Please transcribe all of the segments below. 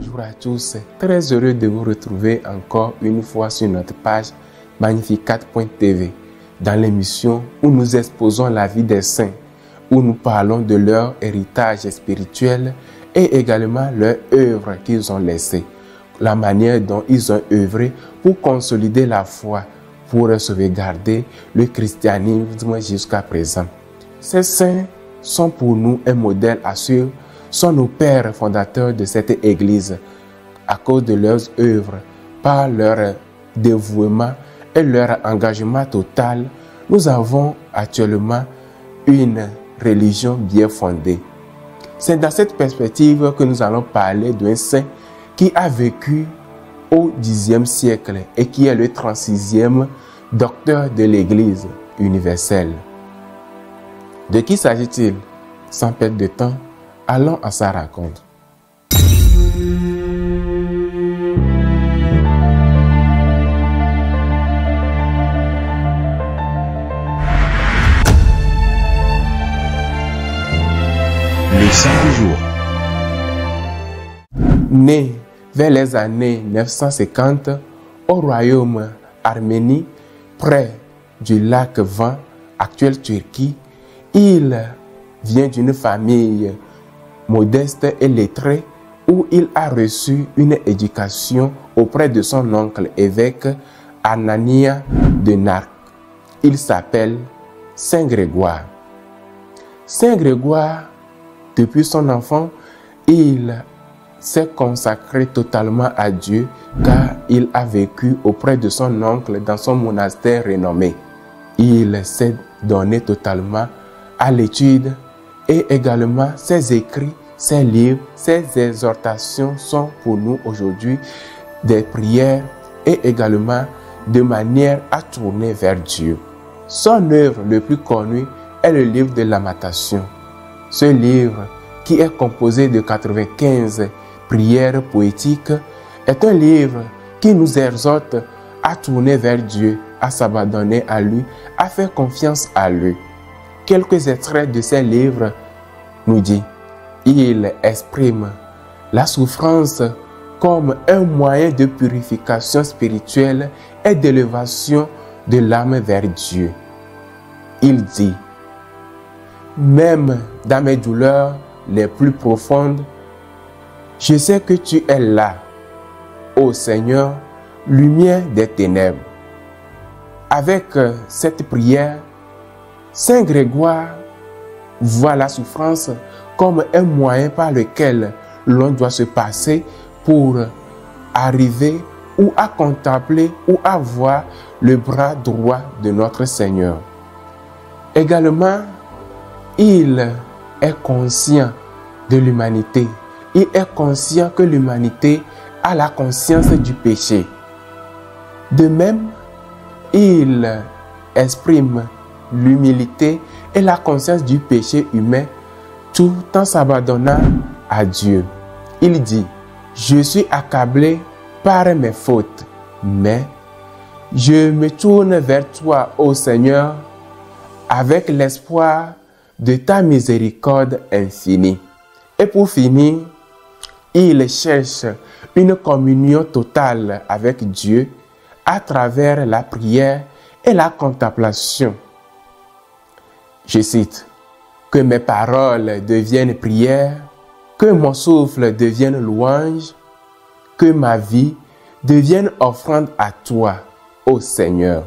Bonjour à tous, très heureux de vous retrouver encore une fois sur notre page Magnificat.tv dans l'émission où nous exposons la vie des saints, où nous parlons de leur héritage spirituel et également leur œuvre qu'ils ont laissée, la manière dont ils ont œuvré pour consolider la foi, pour sauvegarder le christianisme jusqu'à présent. Ces saints sont pour nous un modèle à suivre, sont nos pères fondateurs de cette Église à cause de leurs œuvres, par leur dévouement et leur engagement total. Nous avons actuellement une religion bien fondée. C'est dans cette perspective que nous allons parler d'un saint qui a vécu au Xe siècle et qui est le 36e docteur de l'Église universelle. De qui s'agit-il? Sans perdre de temps, allons à sa rencontre. Le saint du jour. Né vers les années 950 au royaume Arménie, près du lac Van, actuelle Turquie, il vient d'une famille modeste et lettrée où il a reçu une éducation auprès de son oncle évêque Anania de Nark. Il s'appelle Saint Grégoire. Saint Grégoire, depuis son enfant, il s'est consacré totalement à Dieu car il a vécu auprès de son oncle dans son monastère renommé. Il s'est donné totalement à l'étude et également ses écrits, ses livres, ses exhortations sont pour nous aujourd'hui des prières et également de manière à tourner vers Dieu. Son œuvre le plus connue est le livre de Lamentation. Ce livre, qui est composé de 95 prières poétiques, est un livre qui nous exhorte à tourner vers Dieu, à s'abandonner à lui, à faire confiance à lui. Quelques extraits de ces livres nous disent: il exprime la souffrance comme un moyen de purification spirituelle et d'élévation de l'âme vers Dieu. Il dit: même dans mes douleurs les plus profondes, je sais que tu es là, ô Seigneur, lumière des ténèbres. Avec cette prière, Saint Grégoire voit la souffrance comme un moyen par lequel l'on doit se passer pour arriver ou à contempler ou à voir le bras droit de notre Seigneur. Également, il est conscient de l'humanité. Il est conscient que l'humanité a la conscience du péché. De même, il exprime l'humilité et la conscience du péché humain tout en s'abandonnant à Dieu. Il dit: je suis accablé par mes fautes, mais je me tourne vers toi, ô Seigneur, avec l'espoir de ta miséricorde infinie. Et pour finir, il cherche une communion totale avec Dieu à travers la prière et la contemplation. Je cite: que mes paroles deviennent prière, que mon souffle devienne louange, que ma vie devienne offrande à toi, ô Seigneur.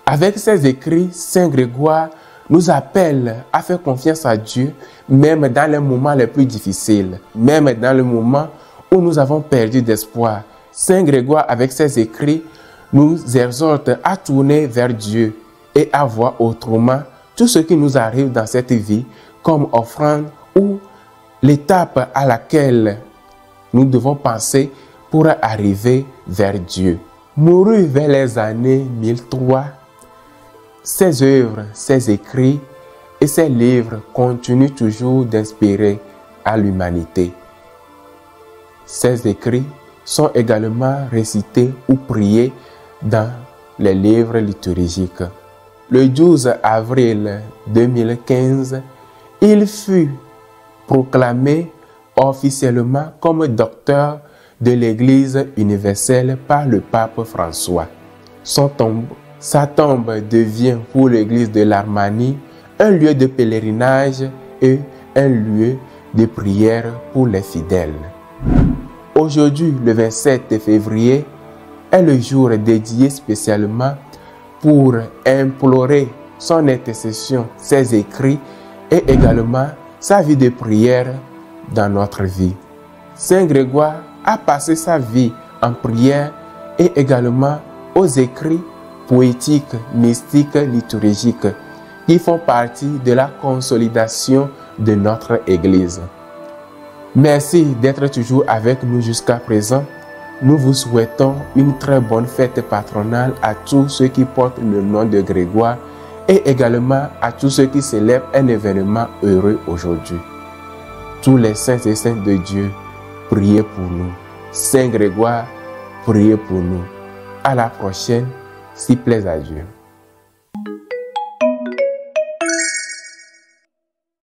Avec ces écrits, Saint Grégoire nous appelle à faire confiance à Dieu, même dans les moments les plus difficiles, même dans le moment où nous avons perdu d'espoir. Saint Grégoire, avec ses écrits, nous exhorte à tourner vers Dieu et à voir autrement tout ce qui nous arrive dans cette vie comme offrande ou l'étape à laquelle nous devons penser pour arriver vers Dieu. Mouru vers les années 1003, ses œuvres, ses écrits et ses livres continuent toujours d'inspirer à l'humanité. Ses écrits sont également récités ou priés dans les livres liturgiques. Le 12 avril 2015, il fut proclamé officiellement comme docteur de l'Église universelle par le pape François. Sa tombe devient pour l'Église de l'Armanie un lieu de pèlerinage et un lieu de prière pour les fidèles. Aujourd'hui, le 27 février, est le jour dédié spécialement pour implorer son intercession, ses écrits et également sa vie de prière dans notre vie. Saint Grégoire a passé sa vie en prière et également aux écrits poétiques, mystiques, liturgiques qui font partie de la consolidation de notre Église. Merci d'être toujours avec nous jusqu'à présent. Nous vous souhaitons une très bonne fête patronale à tous ceux qui portent le nom de Grégoire et également à tous ceux qui célèbrent un événement heureux aujourd'hui. Tous les saints et saintes de Dieu, priez pour nous. Saint Grégoire, priez pour nous. À la prochaine, s'il plaise à Dieu.